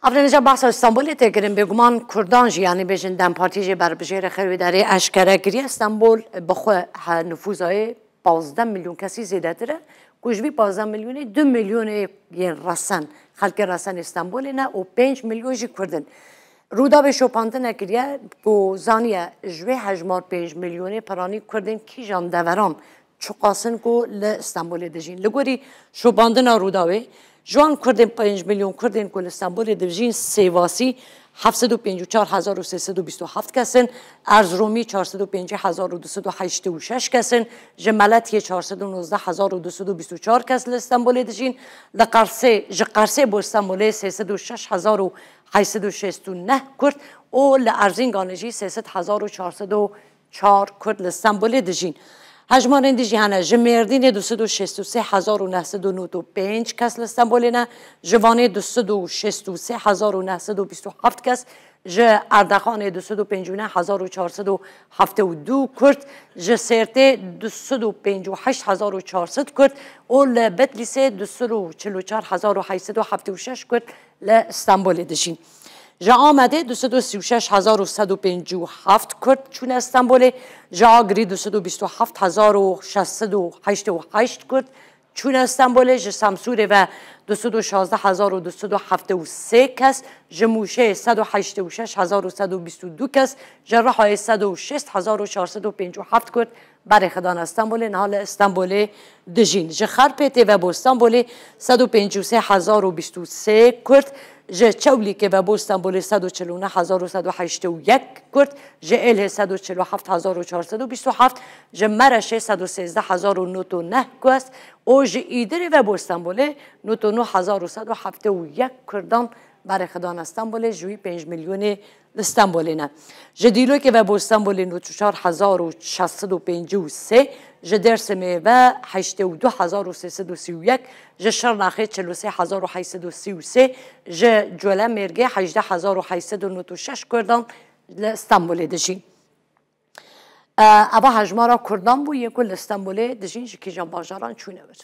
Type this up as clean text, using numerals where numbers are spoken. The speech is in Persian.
افرین جا بحث استانبول تگریم بگمان کردان یعنی بجندن پارتیج بر بجیر خیلی داره اشکره گری استانبول بخو نفوذهای 15 میلیون کسی زیاده داره کجبی 15 میلیونی 2 میلیون یه رسن خلق رسن استانبول نه و 5 میلیون جی کردن رودا به شوپانته نکریه و زانیه جوی هجمار 5 میلیونی پرانی کردن کی جان دوران چقاسن کو ل استانبول دجین لگوری شوپانته نرودا جوان کردن 5 میلیون کردن کل استانبول دجین سیواسی 754,327 کسن ارزرومی 405,286 کسن جمالتی 419,224 کس استانبول دجین لقرسه با استانبول 306,869 کرد و لارزینگانجی 300,404 کرد استانبول دجین هجمان دیجیانه جمردین 263,995 کس استانبول نه جوانی 263,927 کس ج اردخان 259,472 کرد ج سرته 258,400 کرد و لبتلیسه 244,876 کرد لاستانبول دجین جا آمده 236,157 کرد چون استانبول جا آگری 227,688 کرد چون استانبول جا سمسوره و 216,273 کس جا موشه 186,122 کس جا رهای 106,457 کرد برای خدان استانبول نهال استانبول دجین جا خرپیته و با استانبول 153,023 کرد جه چولی که و با استانبول 149,181 کرد جه اله 147,427 جه مرشه 113,099 کست و جه ایدره و با استانبول 99,171 کردان برای خدان استانبول جوی 5 میلیون استانبول نه جه دیلو که و با استانبول 94,653 جه درسمه و 82,331 جه شرناخه 43,833 جه جوله مرگه 18,896 کردان استانبول دجین اوه هجمارا کردان بو یک کل استانبول دجین جه که جان باجاران چونه بود